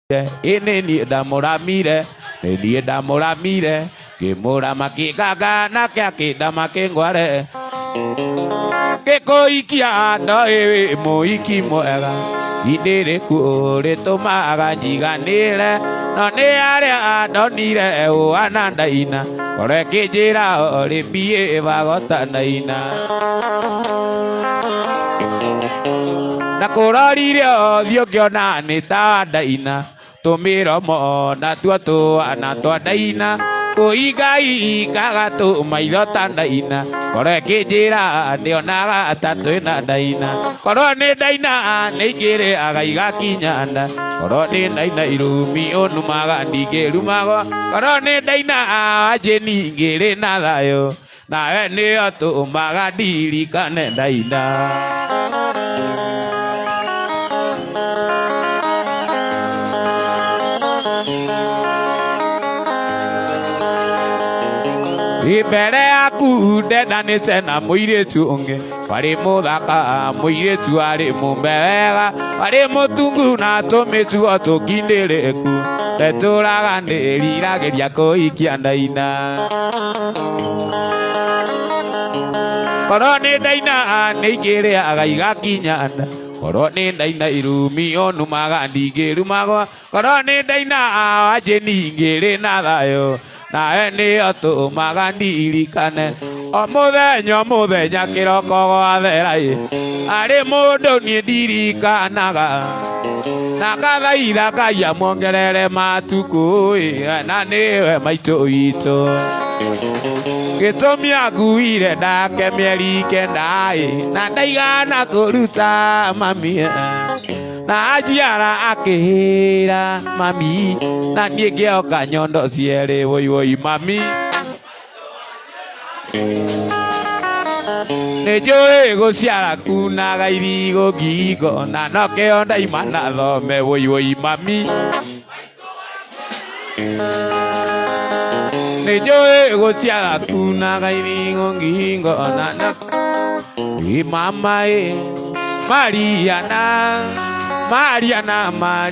ini ni da moramire ni da moramire ke mora makikaga na kya ke da makengware ke koikia no e moiki moega idere ku re tomaga jiganire no ne are adonire o anandaina ore ke jira ore bie bagota naina na kororire othio kiona ni ta ndaina tumiro mo na tuatu ana twadaina kuigai kagatu maitho tandaina kore kijira ndionaga tatu na daina koro ni daina nigire agaiga kinyanda koro ni daina irumi onumaga ndigerumago koro ni daina ajeni ngire na thayo nawe ni otumaga ndirikane daina ibere yaku ndenanite na muiretu unge wari muthaka muiretu ari mumbega wari mutungu na tumitu otukindireku teturaga ndiriragiria kuikia ndaina koro ni ndaina nigire agaiga kinyanda koro ni ndaina irumi onumaga ndigirumagwa koro ni ndaina ajeni ngire na thayo nawe ni otumaga ndirikane omuthenya kiroko gwatherai ari mundu ni ndirikanaga na gathaitha Ngai amwongerere matuku na niwe maitu witu gitumi akuire ndake mieri kenda na ndaigana kuruta mami na ajiara akihira mami na niĩ ngĩoka nyondo cierĩ woi mami nĩnjũĩ gũciara kunaga irigo ngingo na nokĩo ndaima na thome woi mami nĩnjũĩ gũciara kunaga irigo ngingo na mama Mariana mama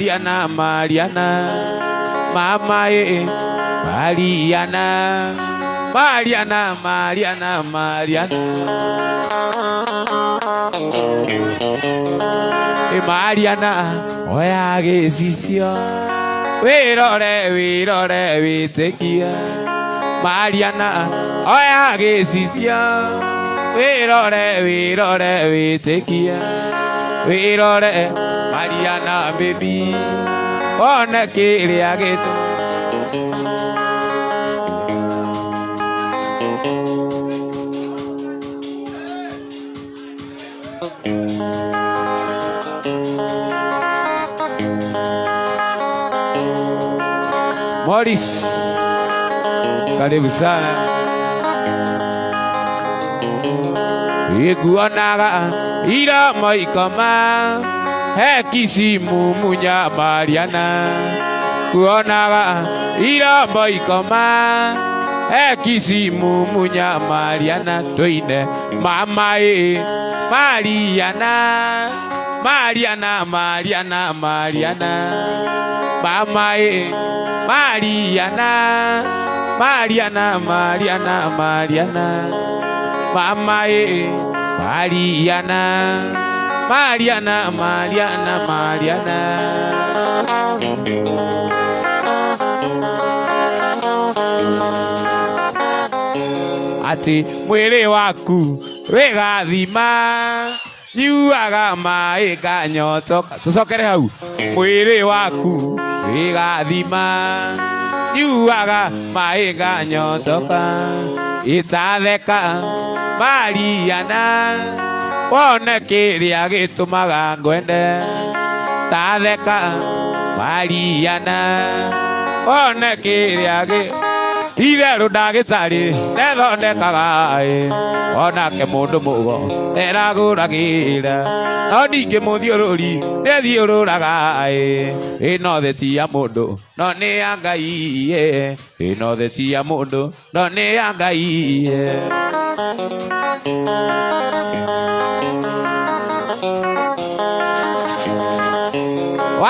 Mariana oya gĩcicio wĩrore wĩtĩkia Mariana oya gĩcicio wĩrore wĩtĩkia wĩrore Mariana baby one kĩrĩa gĩtũ Morris karibu sana iguanaga ira maikoma hekisimu munya Mariana kuonaga ira maikoma hekisimu munya Mariana toine mama Mariana mama Mariana mama Mariana ati mwili waku wegathima nyuaga mai kanyotoka tusokere hau mwili waku wegathima nyuaga mai kanyotoka itatheka Mariana wone kĩrĩa gĩtũmaga ngwende tatheka Mariana wone kĩrĩa itherũ ndagĩtarĩ nethondekaga onake mũndũ mũgo eragũragĩra no ningĩ mũthiũrũri ndĩthiũrũraga ĩno thĩ ti ya mũndũ no nĩ ya Ngai ĩno thĩ ti ya mũndũ no nĩ ya Ngai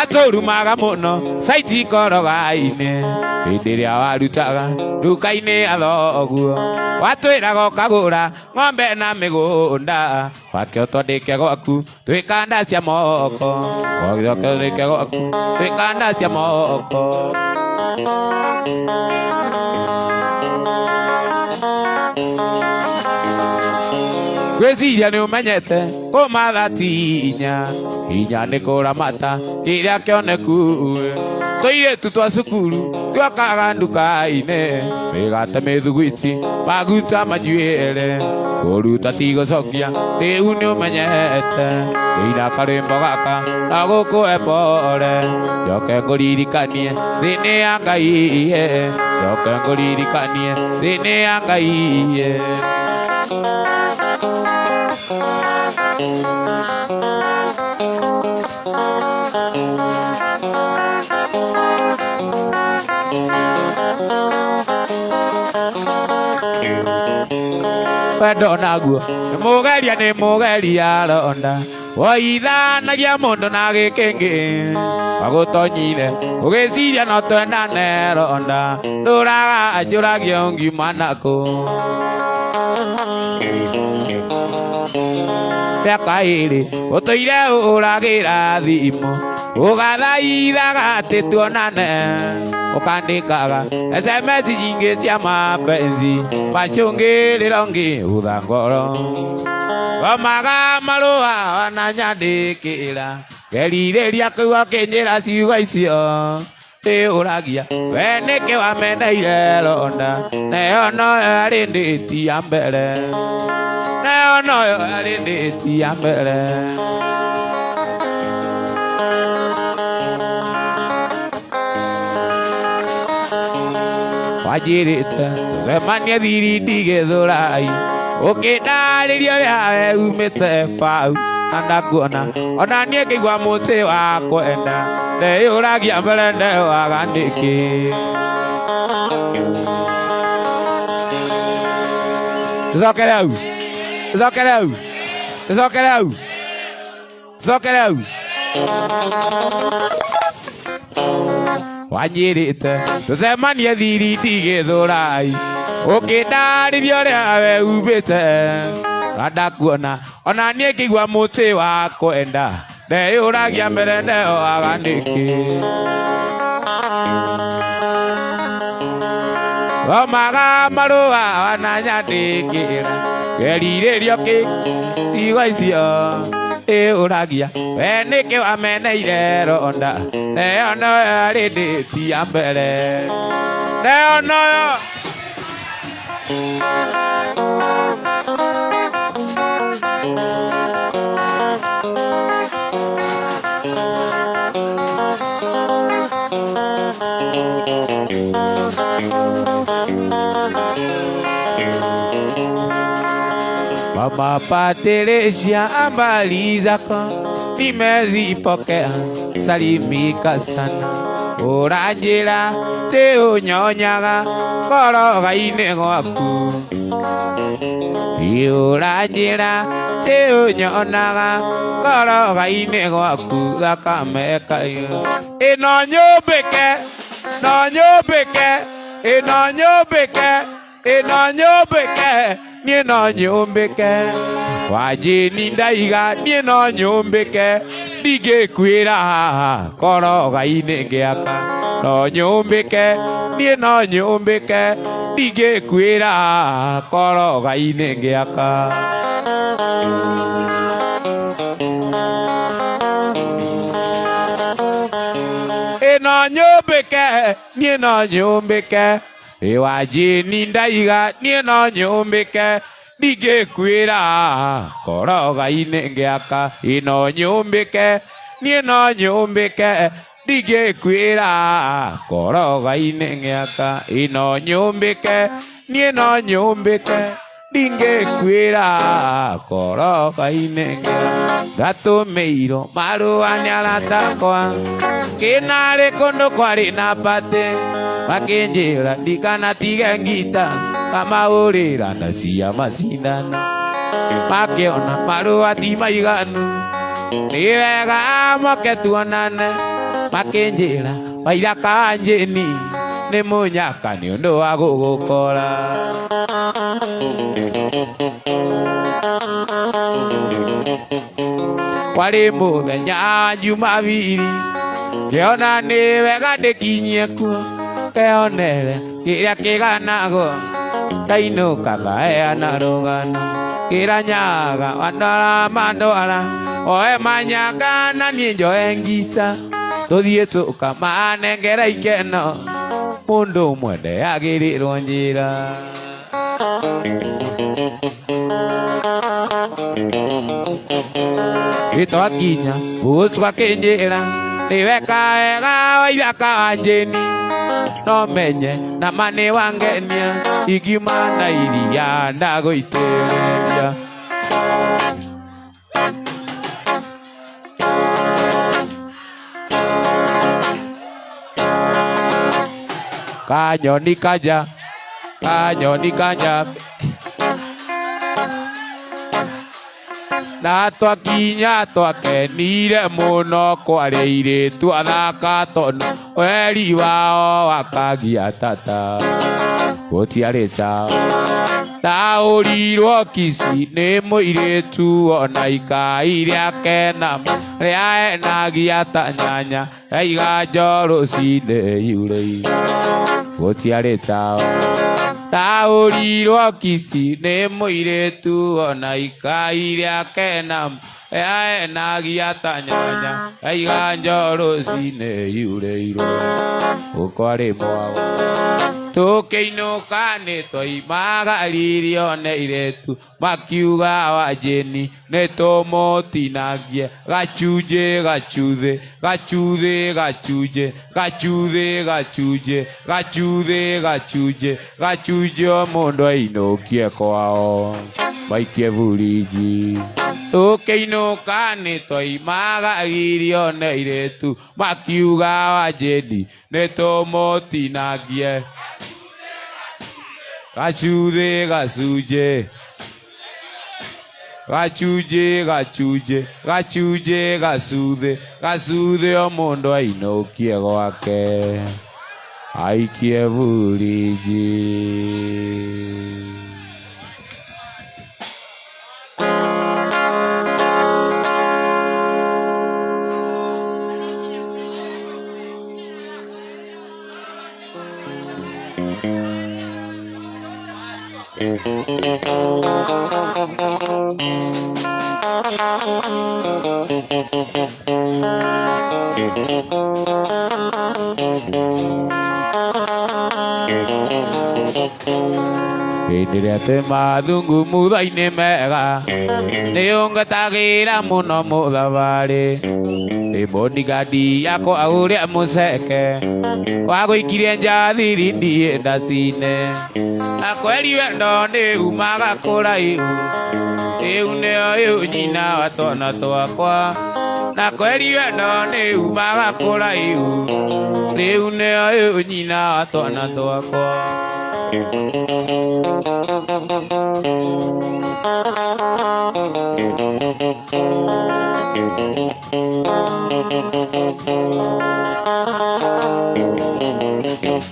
watũrumaga mũno caiti koroga-inĩ hĩndĩ ĩrĩa warutaga nduka-inĩ ya thoguo watwĩraga ũkagũra ng'ombe na mĩgũnda wake ũtwandĩke gwaku twĩkanda cia moko wagĩoke ũthĩke gwaku twĩkanda cia moko gwĩciria nĩ ũmenyete kũmatha tinya hinya nĩ kũramata rĩrĩa kĩoneku tũirĩtu twa cukuru tuokaga nduka-inĩ mĩgate mĩthuguiti maguta manjuĩre kũruta ti gũcokia rĩu nĩ ũmenyete ĩina karwĩmbo gaka na gũkũhe pore njoke ngũririkanie thĩ-inĩ ya Ngai njoke ngũririkanie thĩ-inĩ ya Ngai wendo naguo nĩ mũgeria ronda woithanagia mũndũ na gĩkĩngĩ wagũtonyire ũgĩciria no twendane ronda ndũraga njũragia ngiuma nakũ mĩaka ĩrĩ ũtũire ũragĩra thimũ ũgathaithaga atĩ tuonane ũkandĩkaga SMS nyingĩ cia mapenzi macũngĩrĩro ngĩhũtha ngoro ngomaga marũa wananyandĩkĩra ngerirĩria kũigua kĩnjĩra ciugo icio ũragia we nĩkĩ wameneire ronda nayo noyo arĩ ndĩti ya mbere nayo noyo arĩ ndĩti ya mbere wanjĩrĩte tũcemanie thiriti Gĩthũrai ũkĩndarĩria ũrĩa we umĩte pau na ndakuona ona niĩ ngĩigua mũtĩ wa kwenda ndeyũragia mbere ndewaga nĩkĩ Tũcokere hau tũcokere hau tũcokere hau tũcokere hau wanjĩrĩte tũcemanie thiriti Gĩthũrai ũkĩndarĩria ũrĩa we umĩte na ndakuona ona niĩ ngĩigua mũtĩ wa kwenda ndeyũragia mbere ndewaga nĩkĩ ngomaga marũa wananyandĩkĩra ngerirĩrio ciugo icio ũragia we nĩkĩ wameneire ronda nayo noyo arĩ ndĩti ya mbere nayo noyo Mama Patricia, habari zako nimezipokea, salimika sana. Ũranjĩra tĩ ũnyonyaga ngoroga-inĩ gwaku, ũranjĩra tĩ ũnyonaga ngoroga-inĩ gwaku thakame kayo. Ĩno nyũmbĩke, no nyũmbĩke, ĩno nyũmbĩke, ĩno nyũmbĩke, niĩ no nyũmbĩke. Wanjĩni ndaiga niĩ no nyũmbĩke, ndingĩkwĩra haha koroga-inĩ ngĩaka. No nyũmbĩke, niĩ no nyũmbĩke, ndingĩkwĩra haha koroga-inĩ ngĩaka. Ĩno nyũmbĩke, niĩ no nyũmbĩke. Wanjĩni ndaiga niĩ no nyũmbĩke, ndingĩkwĩra koroga-inĩ ngĩaka. Ĩno nyũmbĩke, niĩ no nyũmbĩke, ndingĩkwĩra koroga-inĩ ngĩaka. Ĩno nyũmbĩke, niĩ no nyũmbĩke, ndingĩkwĩra koroga-inĩ ngĩaka. Ngatũmĩirwo marũa nĩ arata akwa, kĩnarĩ kũndũ kwarĩ na mbate, makĩnjĩra ndikanatige ngita, ngamahũrĩra na cia macindano. Makĩona marũa ti maiganu, nĩ wega moke tuonane, makinjira waithaka njini nĩ mũnyaka nĩ ũndũ wa gũgũkora warĩ mũthenya Jumapili ngĩona nĩ wega ndĩkinyie kuo keonere kĩrĩa kĩganagwo ndainũkaga heana rũgano kĩranyaga wandwara mandwara oe manyanga na niĩ njoe ngita tũthiĩ tũkamanengera ikeno mũndũ ũmwe ndeagĩrĩrwo njĩra gĩtwakinya ũcio akĩnjĩra nĩweka wega waithaka njĩni no menye na mani wangenia ingiuma na iria ndagũitĩrĩria kanyoni kaja na twakinya twakenire mũno kwarĩ airĩtu athaka tondũ weri wao wakagia tata gũtiarĩ chao ndaũrirwo kici nĩ mũirĩtu ona ikai rĩake na rĩaenagia ta nyanya yaiga njoro rũcinĩ yurĩire gũtiarĩ chao ndaũrirwo kici nĩ mũirĩtu ona ikai rĩake na rĩaenagia ta nyanya yaiga njoro rũcinĩ yurĩirwo gũkwarĩ mwao tũkĩinũka nĩ twaimagaririo nĩ airĩtu makiuga Wanjĩni nĩ tũmũtinagie gacunjĩ gacuthĩ gacunjĩ gacunjĩ o mũndũ ainũkie kwao maikie burinji tũkĩinũka nĩ twaimagaririo nĩ airĩtu makiuga Wanjĩni nĩ tũmũtinagie gacunjĩ o mũndũ ainũkie gwake aikie burinji hĩndĩ ĩrĩa twĩ mathungumutho-inĩ mega nĩ ũngetagĩra mũno mũthabarĩ ndĩ bodigadi yakwa ũrĩa mũceke wagũikirie njathiri ndiĩ ndacine na kweri wendo nĩ umaga kũraihu rĩu nĩyo nyina wa twana twakwa na kweri wendo nĩ umaga kũraihu rĩu nĩyo nyina wa twana twakwa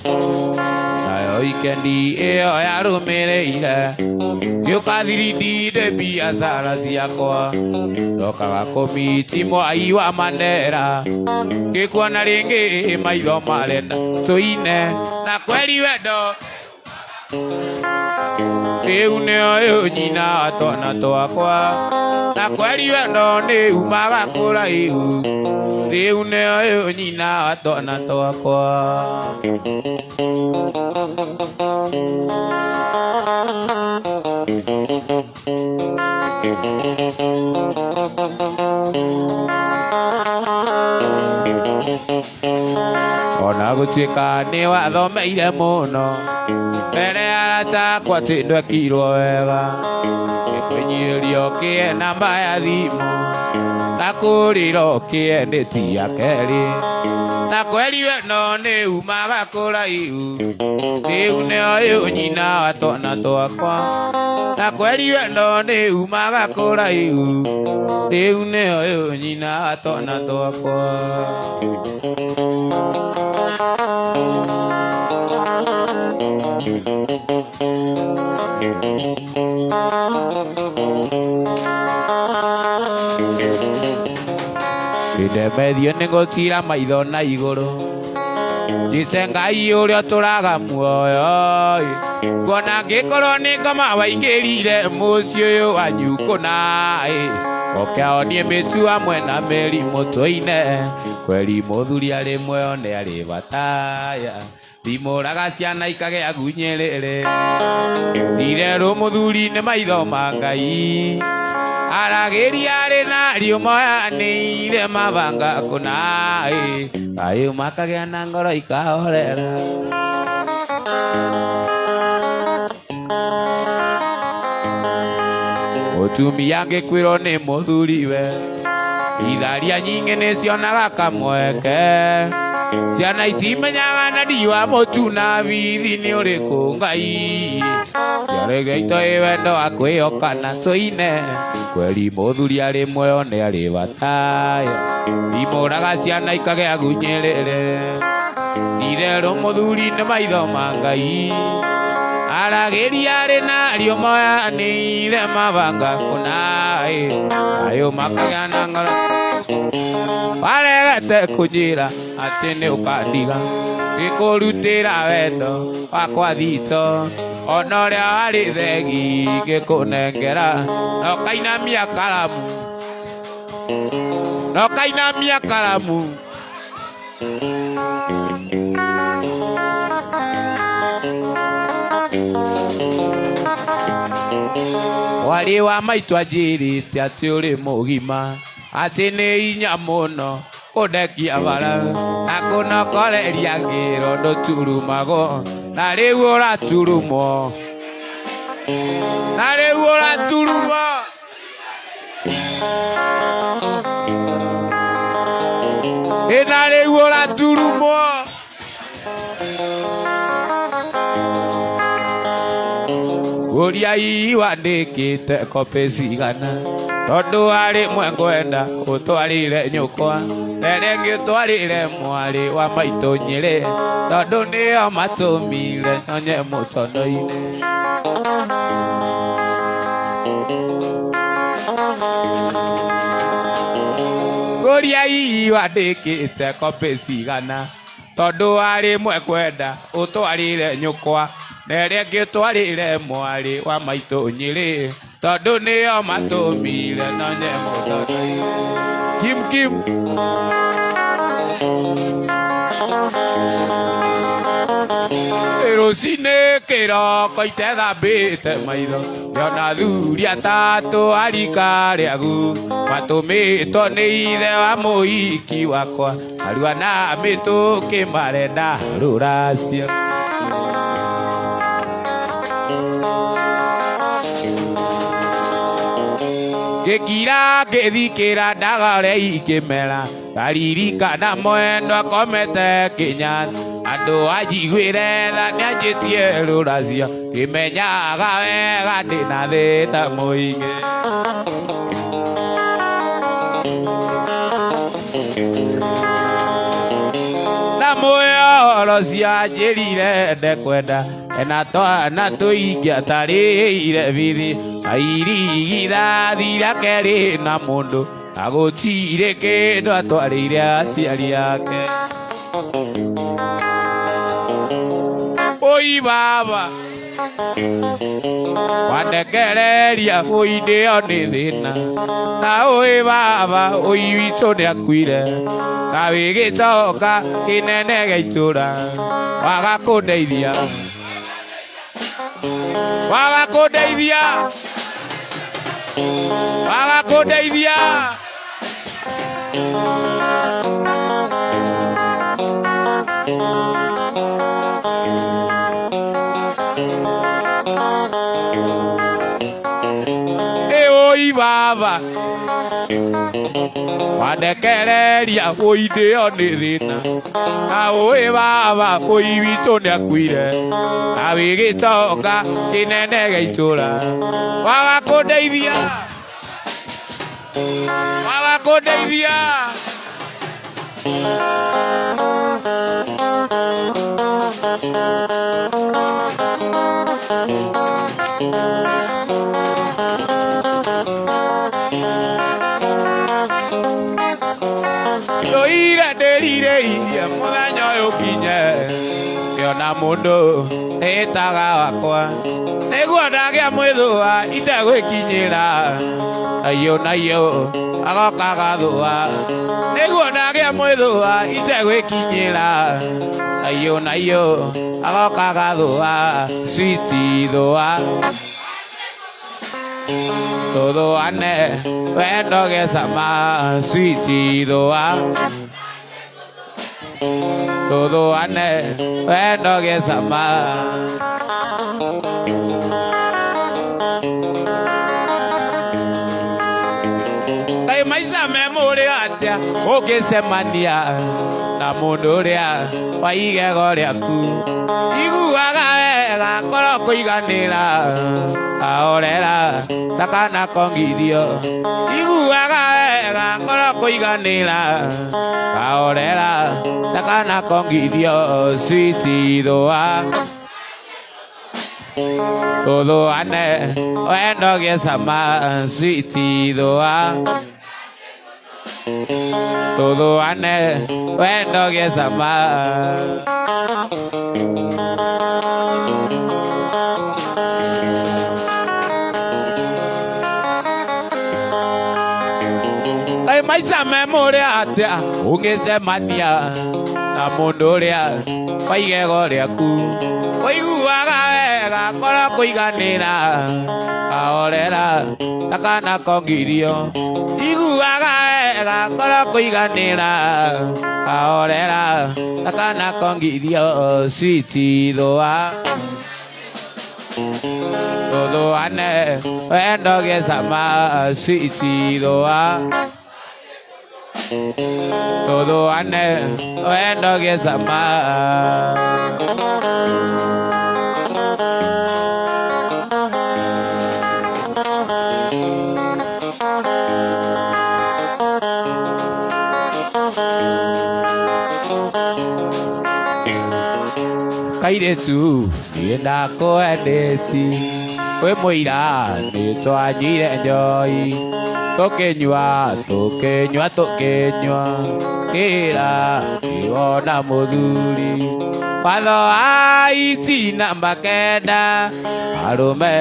nayo ikendi ĩyo yarũmĩrĩire ngĩũka thirindinde biacara ciakwa ndokaga kũmiti Mwai wa Mandera ngĩkuona rĩngĩ maitho marenda tũine na kweri wendo rĩu nĩyo nyina wa twana twakwa na kweri wendo nĩ umaga kũraihu rĩu nĩyo nyina wa twana twakwa ona gũtuĩka nĩ wathomeire mũno mbere ya arata akwa atĩ ndwekirwo wega gĩkũnyĩrio kĩe namba ya thimũ na gakuriro kienetia keri na kweli we no ne umaga kuraihu riu nio nyina wa twana twakwa na kweli we no ne umaga kuraihu riu nio nyina wa twana twakwa medio ningotira maitho na iguru Jise Ngai uria turaga muoyo ngona ngikorwo ni ngoma waingirire muci uyu wanyu kuna okeonie mitu amwe na merimu tuine kweri muthuri ari muoyo ni ari bataya thimuraga ciana ikagea gunyerere ndirero muthuri ni maitho ma Ngai aragiria ari na riumoya ni ire mabanga kuna ayo makagea na ngoro ikahorera utumia angikwirwo ni muthuriwe itharia nyingi ni cionaga kamweke ciana itimenyaga na ndiwa mutu na bithi ni uriku Ngai ciaregeito wendo akwiyoka na tuine kweri muthuri ari muoyo ni ari bataya imuraga ciana ikagea gunyerere ndirero muthuri ni maitho ma Ngai aragiria ari na riumoya ni ire mabanga kuna ayo makagea na ngoro waregete kunjira ati ni ukandiga gikurutira wendo wakwa thito ona uria wari thegi gikunengera nokainamia karamu wari wa maitu anjirite ati uri mugima ati ni inya muno kudekia bara na kunokoreria ngiro nduturumago na riu uraturumwo Uriai wandikite kope cigana tondu ari mwe ngwenda utwarire nyukwa rere ngitwarire mwari wa maitu nyiri tondu nio matumire onye mutondo-ini Uriai wandikite kope cigana tondu ari mwe ngwenda utwarire nyukwa rere ngitwarire mwari wa maitu nyiri tondu nio matumire onye mutondo-ini Kim Rocine kiroko itethambite maitho yona thuri atatu arika riagu matumitwo ni ithe wa muhiki wakwa arua na mituki marenda ruracio gikira ngithikira ndagore ikimera ngaririkana mwendo akomete kinya andu anjiguire tha nianjitie ruracio kimenyaga wega ndina thina muingi na muoyo cianjirire ndekwenda na twana tuingi atarire bithi airigitha thira keri na mundu agutire kindu atwarire aciari ake oi baba wandekereria oi ndio ni thina na oi baba oi witu ni akuire na wigitoka kinene gaitura wagakundeithia oi baba wandekereria ũithĩo nĩ thĩna na ũĩ baba mũi witũ nĩakuire na wĩ gĩtonga kĩnene gĩa itũra waga kũndeithia Ndoire ndĩrire iria mũthenya ũyũ nginye ngĩona mũndũ ĩtaga wakwa nĩguo ndagĩa mwĩthũa itegwĩkinyĩra naiyũ agoka gathũa nĩguo ndagĩa mwĩthũa itegwĩkinyĩra naiyũ agoka gathũa switi thũa tũthũane wendo gĩcama switi thũa tũthũane wendo gĩcama Ngai maica me mũrĩ atĩa ũngĩcemania na mũndũ ũrĩa wa igego rĩaku iguaga wega ngoro kũiganĩra ahorera ndakanakongithio iguaga wega ngoro kũiganĩra ahorera ndakanakongithio switi thũa tũthũane wendo gĩcama switi thũa tũthũane wendo gĩcama Ngai maica me mũrĩ atĩa ũngĩcemania na mũndũ ũrĩa wa igego rĩaku ũiguaga wega ngoro kũiganĩra ahorera ndakanakongithio iguaga wega ngoro kũiganĩra ahorera ndakanakongithio switi thũa tũthũane wendo gĩcama switi thũa tũthũane wendo gĩcama Kairĩtu niĩ ndakũendeti kwĩ mũira nĩ twanyuire njoi tũkĩnyua kĩra kĩwona mũthuri watho wa itina makenda arũme